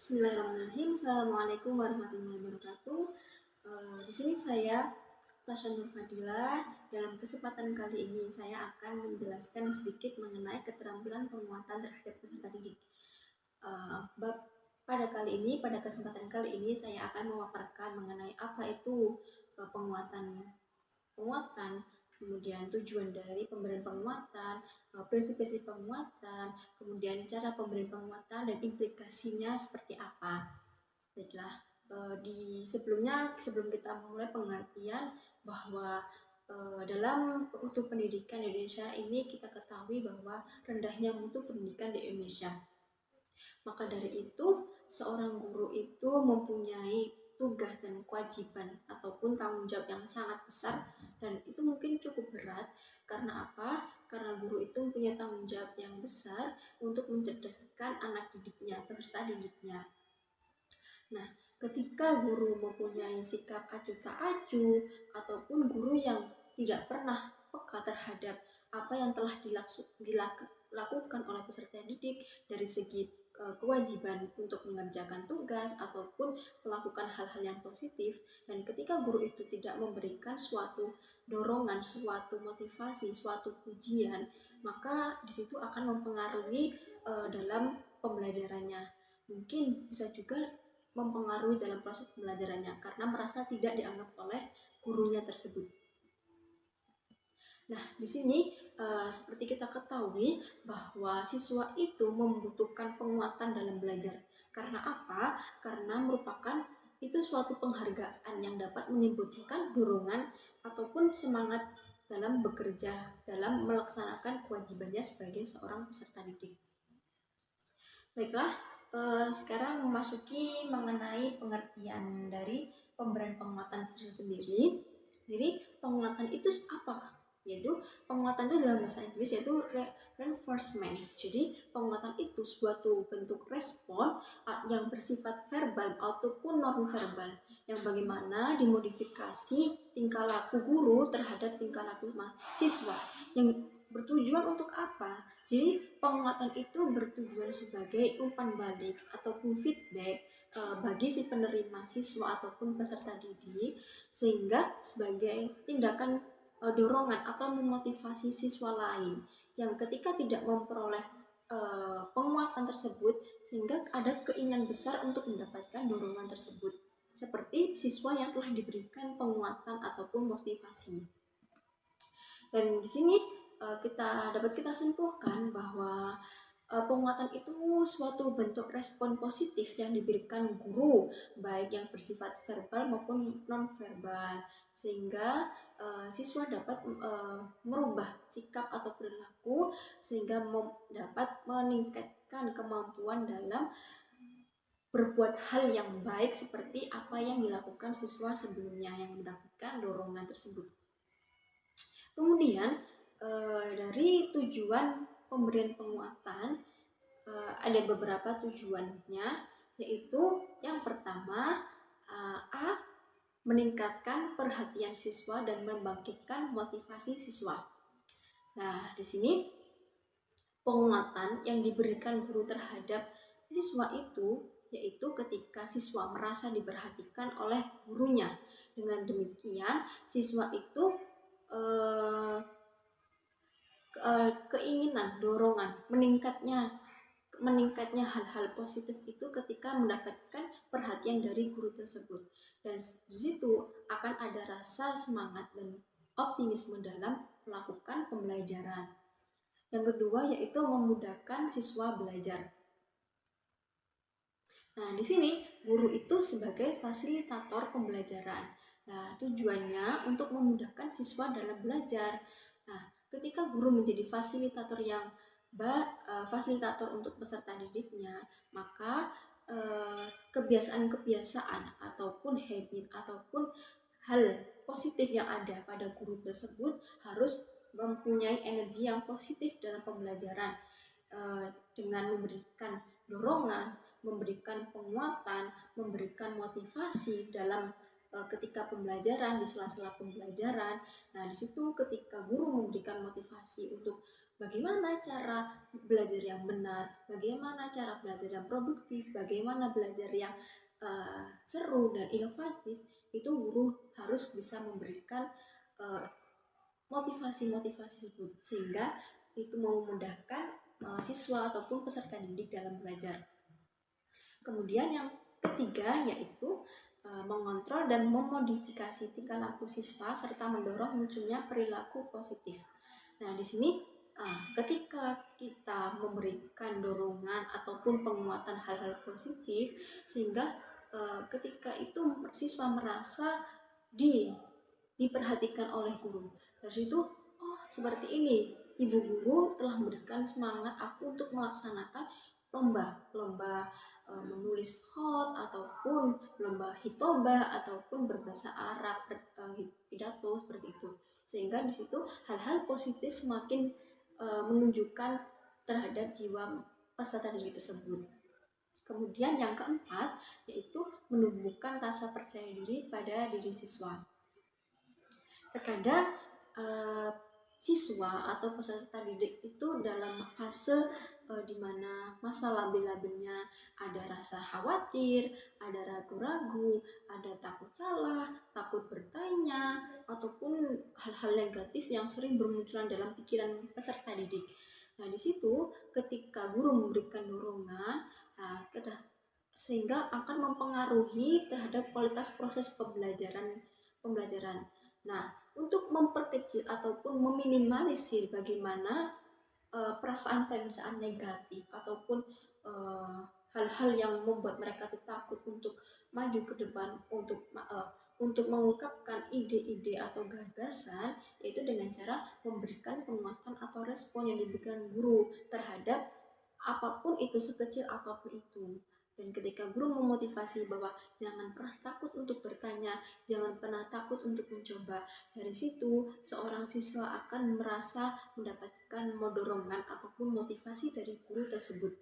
Bismillahirrahmanirrahim. Assalamualaikum warahmatullahi wabarakatuh. Di sini saya Tasya Nur Fadila. Dalam kesempatan kali ini saya akan menjelaskan sedikit mengenai keterampilan penguatan terhadap peserta didik. Pada kesempatan kali ini saya akan memaparkan mengenai apa itu penguatan, kemudian tujuan dari pemberian penguatan, prinsip-prinsip penguatan, kemudian cara pemberian penguatan dan implikasinya seperti apa. Baiklah, sebelum kita mulai pengertian bahwa dalam mutu pendidikan di Indonesia ini kita ketahui bahwa rendahnya mutu pendidikan di Indonesia. Maka dari itu, seorang guru itu mempunyai tugas dan kewajiban ataupun tanggung jawab yang sangat besar, dan itu mungkin cukup berat. Karena apa? Karena guru itu mempunyai tanggung jawab yang besar untuk mencerdaskan anak didiknya, peserta didiknya. Nah, ketika guru mempunyai sikap acuh tak acuh ataupun guru yang tidak pernah peka terhadap apa yang telah dilakukan oleh peserta didik dari segi kewajiban untuk mengerjakan tugas ataupun melakukan hal-hal yang positif, dan ketika guru itu tidak memberikan suatu dorongan, suatu motivasi, suatu pujian, maka disitu akan mempengaruhi dalam pembelajarannya. Mungkin bisa juga mempengaruhi dalam proses pembelajarannya karena merasa tidak dianggap oleh gurunya tersebut. Nah, di sini seperti kita ketahui bahwa siswa itu membutuhkan penguatan dalam belajar. Karena apa? Karena merupakan itu suatu penghargaan yang dapat menimbulkan dorongan ataupun semangat dalam bekerja, dalam melaksanakan kewajibannya sebagai seorang peserta didik. Baiklah, sekarang memasuki mengenai pengertian dari pemberian penguatan tersendiri. Jadi penguatan itu apa? Yaitu penguatan itu dalam bahasa Inggris yaitu reinforcement. Jadi penguatan itu suatu bentuk respon yang bersifat verbal ataupun non verbal, yang bagaimana dimodifikasi tingkah laku guru terhadap tingkah laku siswa, yang bertujuan untuk apa? Jadi penguatan itu bertujuan sebagai umpan balik ataupun feedback bagi si penerima siswa ataupun peserta didik, sehingga sebagai tindakan dorongan atau memotivasi siswa lain yang ketika tidak memperoleh penguatan tersebut, sehingga ada keinginan besar untuk mendapatkan dorongan tersebut, seperti siswa yang telah diberikan penguatan ataupun motivasi. Dan di sini dapat kita simpulkan bahwa penguatan itu suatu bentuk respon positif yang diberikan guru, baik yang bersifat verbal maupun non-verbal, sehingga siswa dapat merubah sikap atau perilaku, sehingga dapat meningkatkan kemampuan dalam berbuat hal yang baik seperti apa yang dilakukan siswa sebelumnya yang mendapatkan dorongan tersebut. Kemudian dari tujuan pemberian penguatan ada beberapa tujuannya, yaitu yang pertama meningkatkan perhatian siswa dan membangkitkan motivasi siswa. Nah, di sini penguatan yang diberikan guru terhadap siswa itu yaitu ketika siswa merasa diperhatikan oleh gurunya. Dengan demikian, siswa itu keinginan, dorongan, meningkatnya hal-hal positif itu ketika mendapatkan perhatian dari guru tersebut, dan di situ akan ada rasa semangat dan optimisme dalam melakukan pembelajaran. Yang kedua yaitu memudahkan siswa belajar. Nah, di sini guru itu sebagai fasilitator pembelajaran. Nah, tujuannya untuk memudahkan siswa dalam belajar. Nah, ketika guru menjadi fasilitator untuk peserta didiknya, maka kebiasaan-kebiasaan ataupun habit ataupun hal positif yang ada pada guru tersebut harus mempunyai energi yang positif dalam pembelajaran, dengan memberikan dorongan, memberikan penguatan, memberikan motivasi dalam ketika pembelajaran, di sela-sela pembelajaran. Nah, di situ ketika guru memberikan motivasi untuk Bagaimana cara belajar yang benar, bagaimana cara belajar yang produktif, bagaimana belajar yang seru dan inovatif, itu guru harus bisa memberikan uh, motivasi-motivasi tersebut sehingga itu memudahkan siswa ataupun peserta didik dalam belajar. Kemudian yang ketiga yaitu mengontrol dan memodifikasi tingkah laku siswa serta mendorong munculnya perilaku positif. Nah, di sini ketika kita memberikan dorongan ataupun penguatan hal-hal positif sehingga ketika itu siswa merasa diperhatikan oleh guru. Dari situ, oh seperti ini, ibu guru telah memberikan semangat aku untuk melaksanakan lomba menulis khot ataupun lomba hitoba ataupun berbahasa Arab, pidato seperti itu. Sehingga di situ hal-hal positif semakin menunjukkan terhadap jiwa peserta didik tersebut. Kemudian yang keempat yaitu menumbuhkan rasa percaya diri pada diri siswa. Terkadang siswa atau peserta didik itu dalam fase di mana masa labil-labilnya ada rasa khawatir, ada ragu-ragu, ada takut salah, takut bertanya, ataupun hal-hal negatif yang sering bermunculan dalam pikiran peserta didik. Nah, di situ ketika guru memberikan dorongan, sehingga akan mempengaruhi terhadap kualitas proses pembelajaran. Nah, untuk memperkecil ataupun meminimalisir bagaimana perasaan negatif ataupun hal-hal yang membuat mereka tuh takut untuk maju ke depan, untuk mengungkapkan ide-ide atau gagasan, yaitu dengan cara memberikan penguatan atau respon yang diberikan guru terhadap apapun itu, sekecil apapun itu. Dan ketika guru memotivasi bahwa jangan pernah takut untuk bertanya, jangan pernah takut untuk mencoba, dari situ seorang siswa akan merasa mendapatkan dorongan ataupun motivasi dari guru tersebut.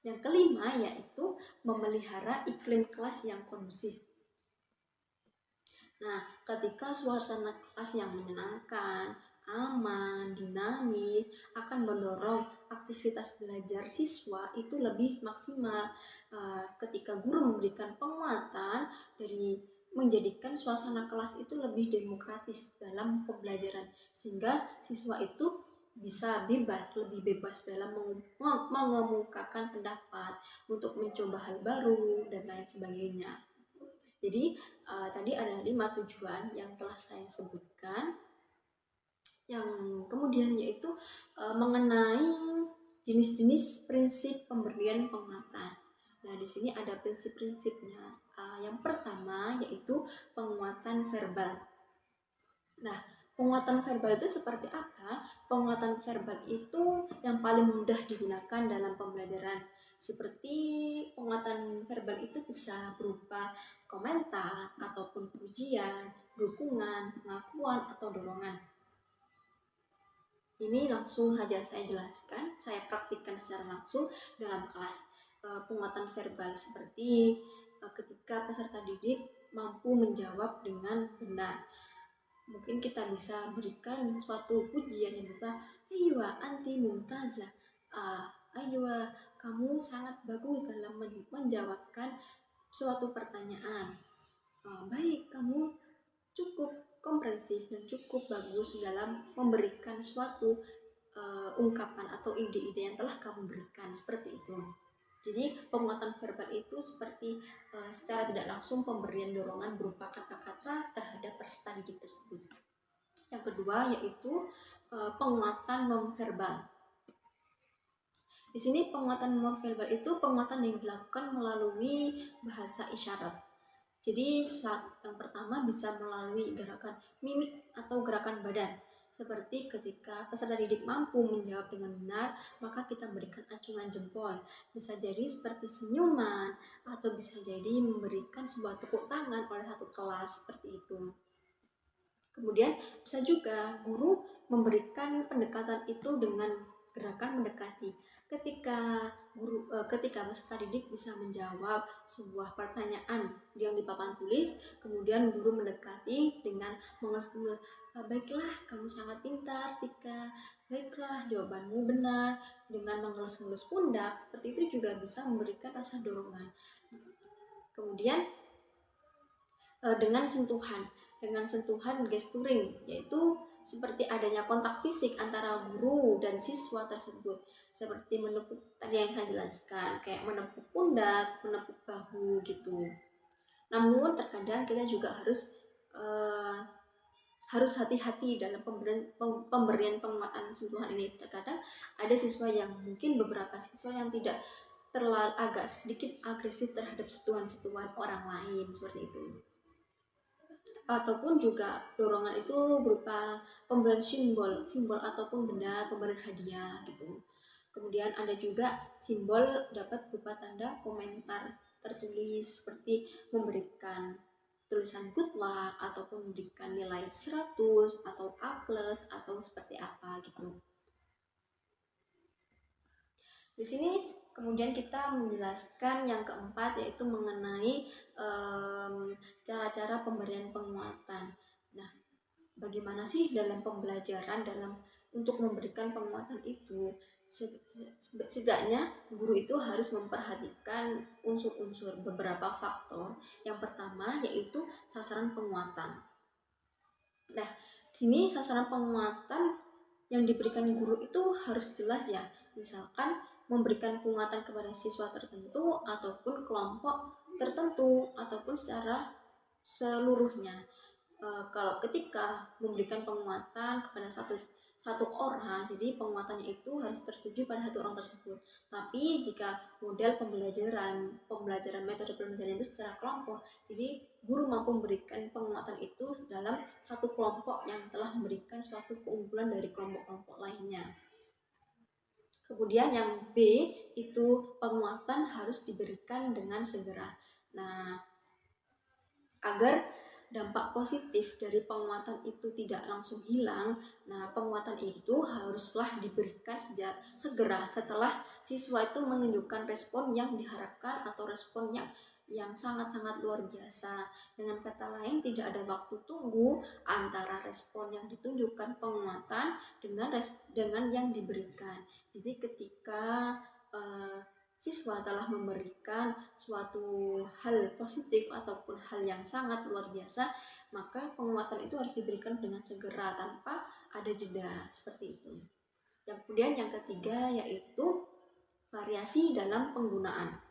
Yang kelima yaitu memelihara iklim kelas yang kondusif. Nah, ketika suasana kelas yang menyenangkan, aman, dinamis, akan mendorong aktivitas belajar siswa itu lebih maksimal. Ketika guru memberikan penguatan dari menjadikan suasana kelas itu lebih demokratis dalam pembelajaran, sehingga siswa itu bisa lebih bebas dalam mengemukakan pendapat, untuk mencoba hal baru dan lain sebagainya. Jadi tadi ada 5 tujuan yang telah saya sebutkan. Yang kemudian yaitu mengenai jenis-jenis prinsip pemberian penguatan. Nah, di sini ada prinsip-prinsipnya. Yang pertama yaitu penguatan verbal. Nah, penguatan verbal itu seperti apa? Penguatan verbal itu yang paling mudah digunakan dalam pembelajaran. Seperti penguatan verbal itu bisa berupa komentar ataupun pujian, dukungan, pengakuan, atau dorongan. Ini langsung saja saya jelaskan, saya praktikkan secara langsung dalam kelas. Penguatan verbal seperti ketika peserta didik mampu menjawab dengan benar. Mungkin kita bisa berikan suatu pujian yang berupa "Aywa anti mumtazah", "Aywa kamu sangat bagus dalam menjawabkan suatu pertanyaan", "Baik, kamu cukup komprehensif dan cukup bagus dalam memberikan suatu ungkapan atau ide-ide yang telah kamu berikan", seperti itu. Jadi penguatan verbal itu seperti secara tidak langsung pemberian dorongan berupa kata-kata terhadap peserta didik tersebut. Yang kedua yaitu penguatan nonverbal. Di sini penguatan nonverbal itu penguatan yang dilakukan melalui bahasa isyarat. Jadi yang pertama bisa melalui gerakan mimik atau gerakan badan. Seperti ketika peserta didik mampu menjawab dengan benar, maka kita berikan acungan jempol. Bisa jadi seperti senyuman, atau bisa jadi memberikan sebuah tepuk tangan oleh satu kelas, seperti itu. Kemudian bisa juga guru memberikan pendekatan itu dengan gerakan mendekati. Ketika peserta didik bisa menjawab sebuah pertanyaan yang di papan tulis, kemudian guru mendekati dengan mengelus-ngelus, baiklah kamu sangat pintar Tika, baiklah jawabanmu benar, dengan mengelus-ngelus pundak, seperti itu juga bisa memberikan rasa dorongan. Kemudian dengan sentuhan gesturing, yaitu seperti adanya kontak fisik antara guru dan siswa tersebut, seperti menepuk, tadi yang saya jelaskan, kayak menepuk pundak, menepuk bahu gitu. Namun terkadang kita juga harus hati-hati dalam pemberian penguatan sentuhan ini. Terkadang ada siswa yang mungkin beberapa siswa yang tidak terlalu agak sedikit agresif terhadap sentuhan orang lain seperti itu. Ataupun juga dorongan itu berupa pemberian simbol ataupun benda, pemberian hadiah gitu. Kemudian ada juga simbol dapat berupa tanda komentar tertulis seperti memberikan tulisan good luck ataupun memberikan nilai 100 atau A+ atau seperti apa gitu. Di sini kemudian kita menjelaskan yang keempat, yaitu mengenai cara-cara pemberian penguatan. Nah, bagaimana sih dalam pembelajaran untuk memberikan penguatan itu? Setidaknya guru itu harus memperhatikan unsur-unsur beberapa faktor. Yang pertama yaitu sasaran penguatan. Nah, sini sasaran penguatan yang diberikan guru itu harus jelas ya. Misalkan memberikan penguatan kepada siswa tertentu ataupun kelompok tertentu ataupun secara seluruhnya. Kalau ketika memberikan penguatan kepada satu orang, jadi penguatannya itu harus tertuju pada satu orang tersebut. Tapi jika model pembelajaran metode pembelajaran itu secara kelompok, jadi guru mampu memberikan penguatan itu dalam satu kelompok yang telah memberikan suatu keunggulan dari kelompok-kelompok lainnya. Kemudian yang B itu penguatan harus diberikan dengan segera. Nah, agar dampak positif dari penguatan itu tidak langsung hilang, nah penguatan itu haruslah diberikan segera setelah siswa itu menunjukkan respon yang diharapkan atau respon yang sangat-sangat luar biasa. Dengan kata lain, tidak ada waktu tunggu antara respon yang ditunjukkan penguatan dengan yang diberikan. Jadi ketika siswa telah memberikan suatu hal positif ataupun hal yang sangat luar biasa, maka penguatan itu harus diberikan dengan segera tanpa ada jeda, seperti itu. Kemudian yang ketiga yaitu variasi dalam penggunaan.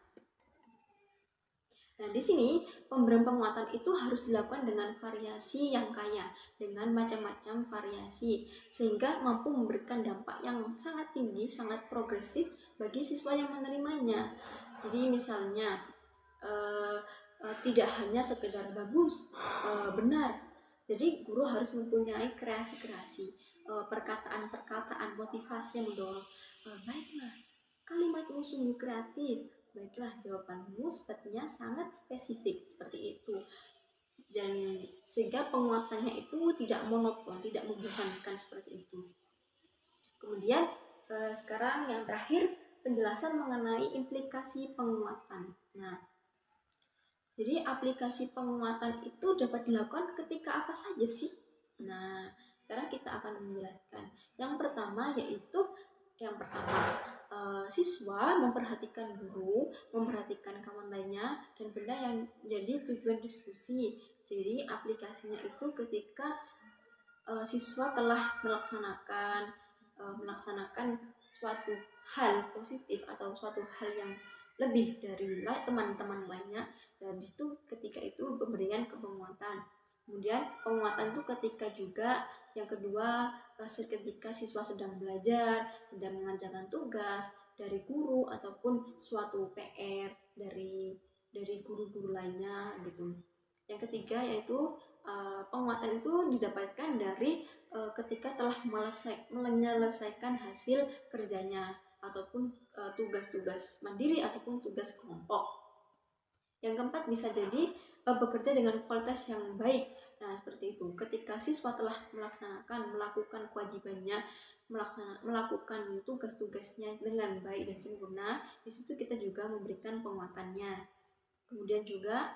Nah, di sini pemberian penguatan itu harus dilakukan dengan variasi yang kaya, dengan macam-macam variasi, sehingga mampu memberikan dampak yang sangat tinggi, sangat progresif bagi siswa yang menerimanya. Jadi misalnya tidak hanya sekedar bagus, benar. Jadi guru harus mempunyai kreasi-kreasi, perkataan-perkataan motivasi yang mendorong. Baiklah, kalimatmu sungguh kreatif. Baiklah, jawabanmu sepertinya sangat spesifik, seperti itu. Dan sehingga penguatannya itu tidak monoton, tidak membosankan, seperti itu. Kemudian sekarang yang terakhir, penjelasan mengenai implikasi penguatan. Nah, jadi aplikasi penguatan itu dapat dilakukan ketika apa saja sih? Nah, sekarang kita akan menjelaskan. Yang pertama siswa memperhatikan guru, memperhatikan kawan lainnya, dan benda yang jadi tujuan diskusi. Jadi aplikasinya itu ketika siswa telah melaksanakan suatu hal positif atau suatu hal yang lebih dari teman-teman lainnya, dan disitu ketika itu pemberian penguatan. Kemudian penguatan itu ketika juga yang kedua ketika siswa sedang belajar, sedang mengerjakan tugas dari guru ataupun suatu PR dari guru-guru lainnya gitu. Yang ketiga yaitu penguatan itu didapatkan dari ketika telah menyelesaikan hasil kerjanya ataupun tugas-tugas mandiri ataupun tugas kelompok. Yang keempat bisa jadi bekerja dengan kualitas yang baik. Nah, seperti itu. Ketika siswa telah melakukan kewajibannya melakukan tugas-tugasnya dengan baik dan sempurna, di situ kita juga memberikan penguatannya. Kemudian juga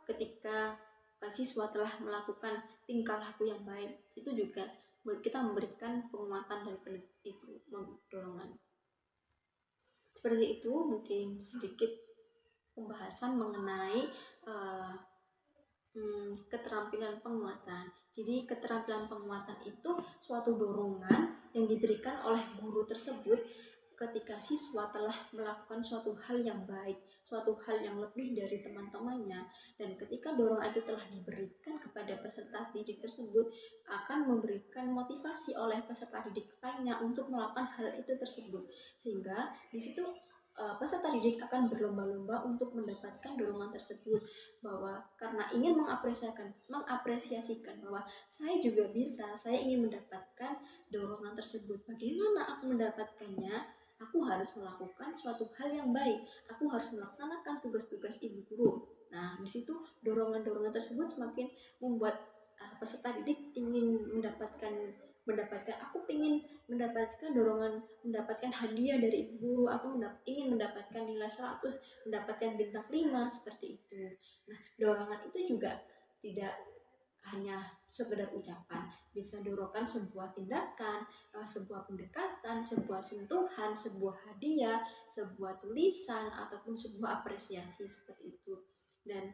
ketika siswa telah melakukan tingkah laku yang baik, itu juga kita memberikan penguatan dan dorongan. Seperti itu mungkin sedikit pembahasan mengenai keterampilan penguatan. Jadi keterampilan penguatan itu suatu dorongan yang diberikan oleh guru tersebut ketika siswa telah melakukan suatu hal yang baik, suatu hal yang lebih dari teman-temannya, dan ketika dorongan itu telah diberikan kepada peserta didik tersebut, akan memberikan motivasi oleh peserta didik lainnya untuk melakukan hal itu tersebut, sehingga di situ peserta didik akan berlomba-lomba untuk mendapatkan dorongan tersebut, bahwa karena ingin mengapresiasikan bahwa saya juga bisa, saya ingin mendapatkan dorongan tersebut. Bagaimana aku mendapatkannya? Aku harus melakukan suatu hal yang baik, aku harus melaksanakan tugas-tugas ibu guru. Nah, di situ dorongan-dorongan tersebut semakin membuat peserta didik ingin mendapatkan aku ingin mendapatkan dorongan, mendapatkan hadiah dari ibu guru, aku ingin mendapatkan nilai 100, mendapatkan bintang 5, seperti itu. Nah, dorongan itu juga tidak hanya sekedar ucapan, bisa dorongan sebuah tindakan, sebuah pendekatan, sebuah sentuhan, sebuah hadiah, sebuah tulisan, ataupun sebuah apresiasi, seperti itu. Dan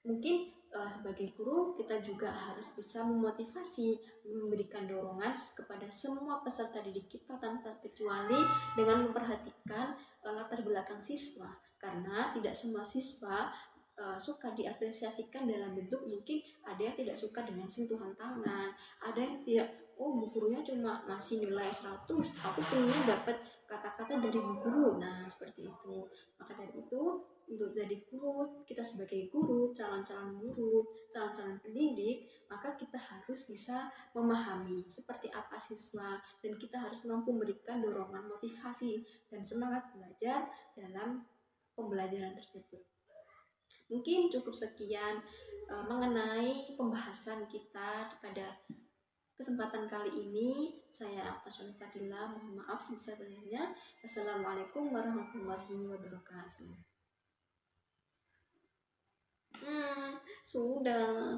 mungkin sebagai guru kita juga harus bisa memotivasi, memberikan dorongan kepada semua peserta didik kita tanpa terkecuali, dengan memperhatikan latar belakang siswa, karena tidak semua siswa suka diapresiasikan dalam bentuk, mungkin ada yang tidak suka dengan sentuhan tangan, ada yang tidak, oh bu gurunya cuma ngasih nilai 100, aku pengen dapat kata-kata dari bu guru. Nah, seperti itu. Maka dari itu, untuk jadi guru, kita sebagai guru, calon-calon guru, calon-calon pendidik, maka kita harus bisa memahami seperti apa siswa, dan kita harus mampu memberikan dorongan, motivasi, dan semangat belajar dalam pembelajaran tersebut. Mungkin cukup sekian mengenai pembahasan kita pada kesempatan kali ini. Saya Aktasya Fadila, mohon maaf sebesar-besarnya. Assalamualaikum warahmatullahi wabarakatuh. Sudah.